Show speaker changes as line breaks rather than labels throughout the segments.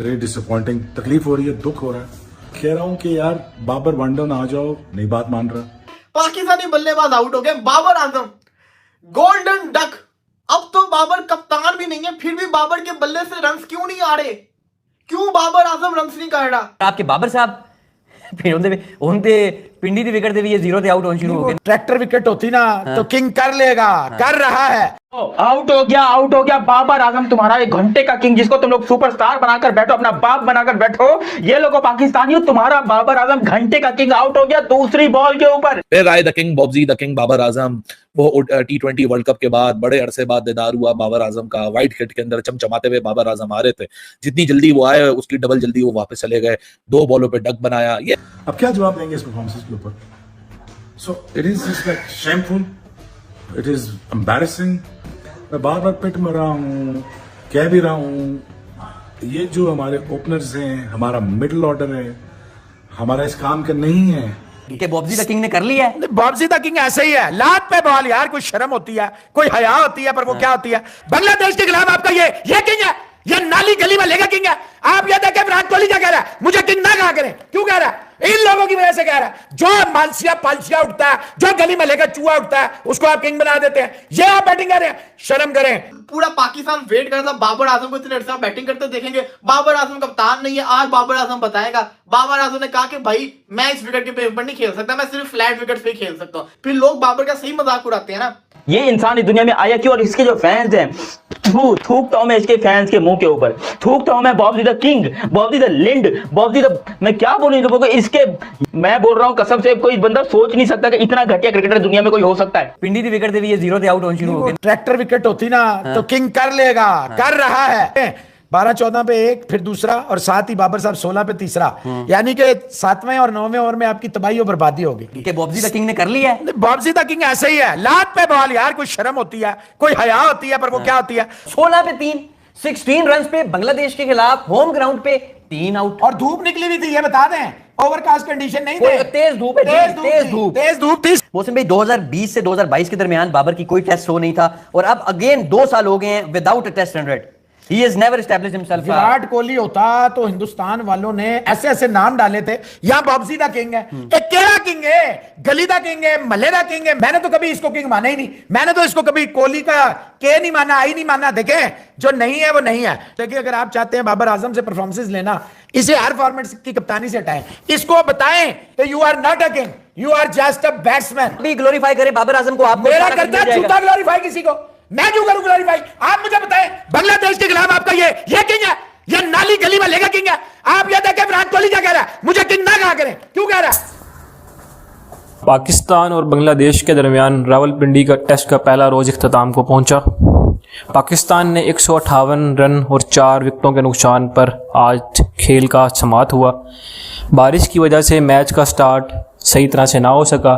Very disappointing. तकलीफ हो रही है, दुख हो रहा है। कह रहा हूं कि यार बाबर वन डाउन आ जाओ, नहीं बात मान रहा।
पाकिस्तानी बल्लेबाज आउट हो गए। Babar Azam golden duck. अब तो बाबर कप्तान भी नहीं है, फिर भी बाबर के बल्ले से रन्स क्यों नहीं आ रहे? क्यों बाबर आजम रन्स नहीं कर रहा?
आपके बाबर साहब फिर उनते पिंडी दी विकेट दे भी ये जीरो ते आउट होने शुरू हो गए।
ट्रैक्टर विकेट होती ना तो किंग कर लेगा, कर रहा है।
आउट हो गया बाबर आजम, तुम्हारा एक घंटे का किंग, जिसको तुम लोग सुपरस्टार बनाकर बैठो, अपना बाप बनाकर बैठो। ये लोगों पाकिस्तानियों, तुम्हारा बाबर आजम घंटे का किंग आउट हो गया दूसरी बॉल के ऊपर।
फिर आए the king Bobji the king Babar Azam. वो T20 वर्ल्ड कप के बाद बड़े अरसे बाद दीदार हुआ बाबर आजम का। व्हाइट किट के अंदर चमचमाते हुए बाबर आजम आ रहे थे। जितनी जल्दी वो आए उसकी डबल जल्दी वो वापस चले गए। 2 बॉलों पे डक बनाया। ये
अब क्या जवाब देंगे इस परफॉर्मेंस के ऊपर? So it is just like shameful, it is embarrassing. मैं बार बार पिट में रहा हूं, कह भी रहा हूं, ये जो हमारे ओपनर्स हैं, हमारा मिडिल ऑर्डर है, हमारा इस काम का नहीं है।
कि बॉब्जी द किंग ने कर लिया है।
बॉब्जी द किंग ऐसे ही है, लात पे बॉल। यार कोई शर्म होती है, कोई हया होती है, पर वो क्या होती है? बांग्लादेश के खिलाफ आपका ये किंग है, ये नाली गली में लेगा किंग है। आप ये देखें विराट कोहली क्या कह रहा है, मुझे किंग ना कहा करें। क्यों कह रहा है? इन लोगों की वजह से कह रहा है। जो मानसिया पालसिया उठता है, जो गली में लेकर चूहा उठता है, उसको आप किंग बना देते हैं। ये आप बैटिंग कर रहे हैं, शर्म करें।
पूरा पाकिस्तान वेट कर रहा था बाबर आजम को इतने अर्से बैटिंग करते देखेंगे। बाबर आजम कप्तान नहीं है, आज बाबर आजम बताएगा। बाबर आजम ने कहा कि भाई मैं इस विकेट के ऊपर नहीं खेल सकता, मैं सिर्फ फ्लैट विकेट पे खेल सकता हूँ। फिर लोग बाबर का सही मजाक उड़ाते हैं ना।
ये इंसान इस दुनिया में आया क्यों? और इसके जो फैंस हैं, थूकता हूं मैं इसके फैंस के मुंह के ऊपर, थूकता हूं मैं Bobji the king, Bobji the लिंड, बॉब्जी द, मैं क्या बोलूं इसके। मैं बोल रहा हूं कसम से, कोई बंदा सोच नहीं सकता कि इतना घटिया क्रिकेटर दुनिया में कोई हो सकता है।
पिंडी दी विकेट दे भी ये जीरो ते आउट होने शुरू हो गए।
ट्रैक्टर विकेट होती ना तो किंग कर लेगा, कर रहा है। 12-14 पे 1, फिर दूसरा, और साथ ही बाबर साहब 16 पे तीसरा। यानी कि 7वें और 9वें ओवर में आपकी तबाही और बर्बादी होगी।
कि बॉब्जी द किंग ने कर लिया है।
बॉब्जी द किंग ऐसे ही है, लात पे बॉल। यार कोई शर्म होती है, कोई हया होती है, पर वो क्या होती है?
16 पे 3, 16 रन पे बांग्लादेश के खिलाफ होम ग्राउंड पे 3 आउट।
और धूप निकली हुई थी, ये बता दें, ओवरकास्ट कंडीशन नहीं थे,
तेज धूप है,
तेज धूप थी।
मोहसिन भाई 2020 से 2022 के दरमियान बाबर की कोई टेस्ट शो नहीं था, और अब अगेन 2 साल हो गए हैं without a test 100। He has never established himself.
Virat Kohli होता तो हिंदुस्तान वालों ने ऐसे ऐसे नाम डाले थे। यहाँ बॉब्जी दा किंग है, केड़ा किंग है, गली दा किंग है, मल्ले दा किंग है। मैंने तो कभी इसको किंग माना ही नहीं। मैंने तो इसको कभी कोहली का के नहीं माना, आई नहीं माना। देखें, जो नहीं है वो नहीं है। देखिए, अगर आप चाहते हैं बाबर आजम से परफॉर्मेंस लेना, इसे हर फॉर्मेट की कप्तानी से हटाएं। इसको बताएं कि you are not a king, you are just a batsman.
भी ग्लोरीफाई करे बाबर आजम को। आप
मेरा करता है झूठा ग्लोरीफाई किसी को, मैं क्यों करूं ग्लोरीफाई? आप मुझे बताएं, बांग्लादेश के खिलाफ आपका ये किंग है, ये नाली गली में लेगा किंग है। आप ये देखें विराट कोहली क्या कह रहा है, मुझे किंग ना कहा करें। क्यों कह रहा है?
पाकिस्तान और बांग्लादेश के दरमियान रावलपिंडी का टेस्ट का पहला रोज इख्तिताम को पहुंचा। पाकिस्तान ने 158 रन और 4 विकेटों के नुकसान पर आज खेल का समाप्त हुआ। बारिश की वजह से मैच का स्टार्ट सही तरह से ना हो सका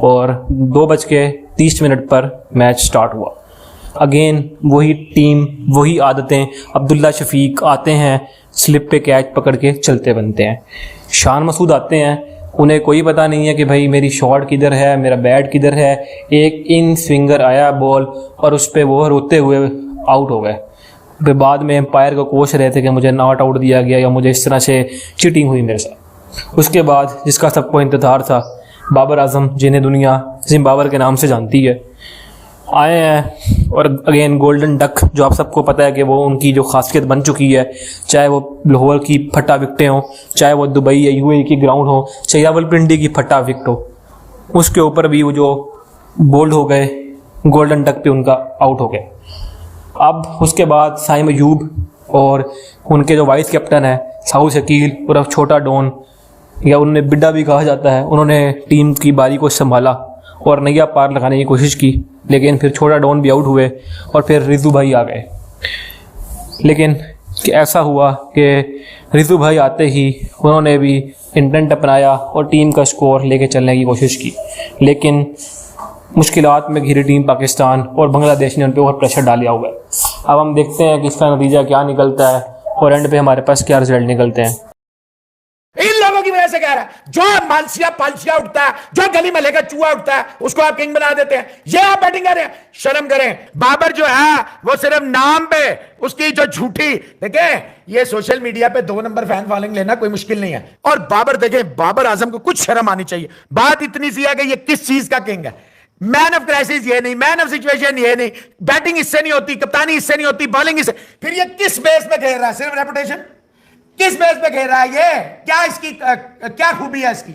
और 2:30 पर मैच स्टार्ट हुआ। अगेन वही टीम, वही आदतें। अब्दुल्ला शफीक आते हैं, स्लिप पे कैच पकड़ के चलते बनते हैं। शान मसूद आते हैं, उन्हें कोई पता नहीं है कि भाई मेरी शॉट किधर है, मेरा बैट किधर है। एक इन स्विंगर आया बॉल और उस पर वो रोते हुए आउट हो गए। फिर बाद में एम्पायर को कोच रहे थे कि मुझे नॉट आउट दिया गया या मुझे इस तरह से चीटिंग हुई मेरे साथ। उसके बाद जिसका सबको इंतजार था, बाबर आजम, जिन्हें दुनिया जिम्बाब्वे के नाम से जानती है, आए हैं। और अगेन गोल्डन डक, जो आप सबको पता है कि वो उनकी जो खासियत बन चुकी है, चाहे वो लाहौर की फटा विकटें हों, चाहे वो दुबई या UAE की ग्राउंड हो, चाहे रावलपिंडी की फटा विकट हो, उसके ऊपर भी वो जो बोल्ड हो गए, गोल्डन डक पे उनका आउट हो गए। अब उसके बाद साइम अयूब और उनके जो वाइस कैप्टन है साहू शकील और अब छोटा डॉन, या उन्हें बिड्डा भी कहा जाता है, उन्होंने टीम की बारी को संभाला और नैया पार लगाने की कोशिश की। लेकिन फिर छोटा डॉन भी आउट हुए और फिर रिजू भाई आ गए। लेकिन ऐसा हुआ कि रिजू भाई आते ही उन्होंने भी इंटेंट अपनाया और टीम का स्कोर लेके चलने की कोशिश की। लेकिन मुश्किलात में घिरी टीम पाकिस्तान और बांग्लादेश ने उन पर और प्रेशर डाला हुआ है। अब हम देखते हैं कि इसका नतीजा क्या निकलता है और एंड पे हमारे पास क्या रिजल्ट निकलते हैं।
इन लोगों की वजह से कह रहा है, जो मानसिया पालसिया उठता है, जो गली में लेकर चूहा उठता है, उसको आप किंग बना देते हैं। ये आप बैटिंग कर रहे हैं, शर्म करें। बाबर जो है वो सिर्फ नाम पे उसकी जो झूठी, देखें ये सोशल मीडिया पे 2 नंबर फैन फॉलोइंग लेना कोई मुश्किल नहीं है। और बाबर देखें, बाबर आजम को कुछ शर्म आनी चाहिए। बात इतनी सी है कि ये किस चीज का किंग है। मैन ऑफ क्राइसिस ये नहीं, मैन ऑफ सिचुएशन ये नहीं, बैटिंग इससे नहीं होती, कप्तानी इससे नहीं होती, बॉलिंग इससे। फिर ये किस बेस पे खेल रहा है? सिर्फ रेपुटेशन? किस बेस पे खेल रहा है ये? क्या इसकी क्या खूबी है इसकी?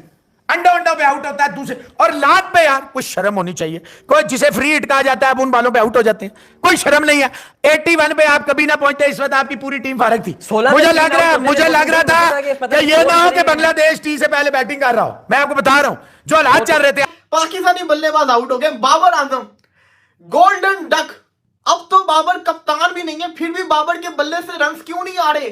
अंडो पे आउट होता है दूसरे, और लात पे यार कुछ शर्म होनी चाहिए। कोई जिसे फ्री हिट कहा जाता है अब उन बालों पे आउट हो जाते हैं, कोई शर्म नहीं है। 81 पे आप कभी ना पहुंचते, इस वक्त आपकी पूरी टीम फारग थी। मुझे लग रहा था कि ये ना हो कि बांग्लादेश टी से पहले बैटिंग कर रहा हो। मैं आपको बता रहा हूं जो हालात चल रहे थे।
पाकिस्तानी बल्लेबाज आउट हो गए। Babar Azam golden duck. अब तो बाबर कप्तान भी नहीं है, फिर भी बाबर के बल्ले से रन क्यों नहीं आ रहे?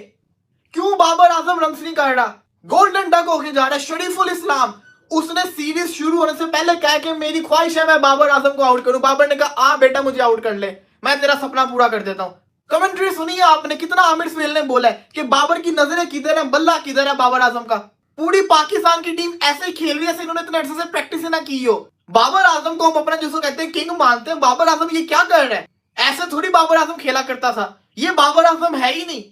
क्यों बाबर आजम रन नहीं कर रहा? गोल्डन डक होके जा रहा है। शरीफुल इस्लाम, उसने सीरीज शुरू होने से पहले कहा कि मेरी ख्वाहिश है मैं बाबर आजम को आउट करूं। बाबर ने कहा आ बेटा मुझे आउट कर ले, मैं तेरा सपना पूरा कर देता हूं। कमेंट्री सुनिए आपने, कितना आमिर सुहेल ने बोला है कि बाबर की नजरें किधर है, बल्ला किधर है बाबर आजम का। पूरी पाकिस्तान की टीम ऐसे खेल रही है, इन्होंने इतने अर्से से प्रैक्टिस ना की हो। बाबर आजम को हम अपना जिसको कहते हैं किंग मानते हैं, बाबर आजम ये क्या कर रहा है? ऐसे थोड़ी बाबर आजम खेला करता था। ये बाबर आजम है ही नहीं,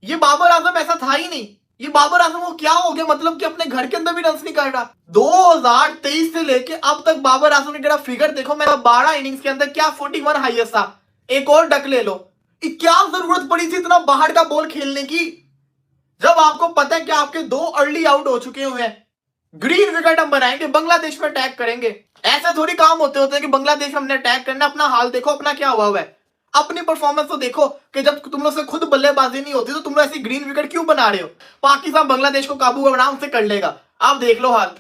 ये बाबर आजम ऐसा था ही नहीं। ये बाबर आजम को क्या हो गया, मतलब कि अपने घर के अंदर भी रन नहीं कर रहा। 2023 से लेके अब तक बाबर आजम ने फिगर देखो, मेरा 12 इनिंग्स के अंदर क्या 41 हाईएस्ट था। एक और डक ले लो। क्या जरूरत पड़ी थी इतना बाहर का बॉल खेलने की, जब आपको पता है कि आपके 2 अर्ली आउट हो चुके हुए हैं। ग्रीन विकेट हम बनाएंगे, बांग्लादेश में अटैक करेंगे। ऐसे थोड़ी काम होते हैं कि बांग्लादेश में हमने अटैक करना। अपना हाल देखो, अपना क्या हुआ है, अपनी परफॉर्मेंस तो देखो कि जब तुम लोग से खुद बल्लेबाजी नहीं होती तो तुम लोग ऐसी ग्रीन विकेट क्यों बना रहे हो? पाकिस्तान बांग्लादेश को काबू करना उनसे कर लेगा। आप देख लो हाल,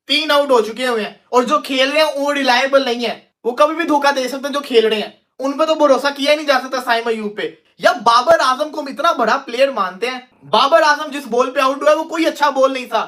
3 आउट हो चुके हुए हैं, और जो खेल रहे हैं वो रिलायबल नहीं है। वो कभी भी धोखा दे सकते हैं जो खेल रहे हैं, उन पे तो भरोसा किया ही नहीं जा सकता साइम अयूब पे। या बाबर आजम को हम इतना बड़ा प्लेयर मानते हैं। बाबर आजम जिस बॉल पे आउट हुआ है वो कोई अच्छा बॉल नहीं था।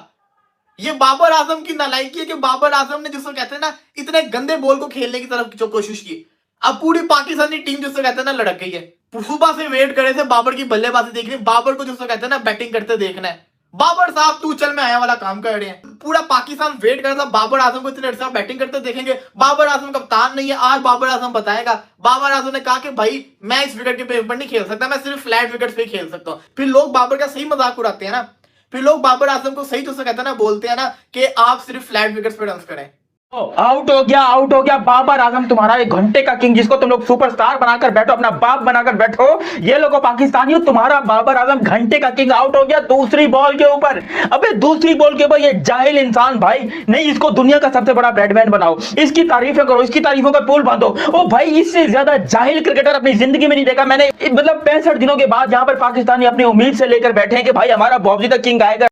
ये बाबर आजम की नालायकी है कि बाबर आजम ने जिसको कहते हैं ना इतने गंदे बॉल को खेलने की तरफ जो कोशिश की। अब पूरी पाकिस्तानी टीम जिसको कहते हैं ना लड़क गई है। सुबह से वेट करे थे बाबर की बल्लेबाजी देखनी, बाबर को जिसको कहते हैं ना बैटिंग करते देखना है। बाबर साहब तू चल मैं आया वाला काम कर रहे हैं। पूरा पाकिस्तान वेट कर रहा था बाबर आजम को इतने अर्से बैटिंग करते देखेंगे। बाबर आजम कप्तान नहीं है, आज बाबर आजम बताएगा। बाबर आजम ने कहा कि भाई मैं इस विकेट के पेपर नहीं खेल सकता, मैं सिर्फ फ्लैट विकेट पे खेल सकता हूँ। फिर लोग बाबर का सही मजाक उड़ाते हैं ना, फिर लोग बाबर आजम को सही जिसको कहते हैं ना बोलते हैं ना कि आप सिर्फ फ्लैट विकेट पे रन करें।
आउट हो गया बाबर आजम, तुम्हारा 1 घंटे का किंग, जिसको तुम लोग सुपरस्टार बनाकर बैठो, अपना बाप बनाकर बैठो। ये लोगो पाकिस्तानियों, तुम्हारा बाबर आजम घंटे का किंग आउट हो गया दूसरी बॉल के ऊपर। अबे दूसरी बॉल के ऊपर ये जाहिल इंसान, भाई नहीं इसको दुनिया का सबसे बड़ा बैट्समैन बनाओ, इसकी तारीफें करो, इसकी तारीफों का पुल बांधो। ओ भाई इससे ज्यादा जाहिल क्रिकेटर अपनी जिंदगी में नहीं देखा मैंने। मतलब 65 दिनों के बाद यहाँ पर पाकिस्तानी अपनी उम्मीद से लेकर बैठे हैं कि भाई हमारा बॉबी द किंग आएगा।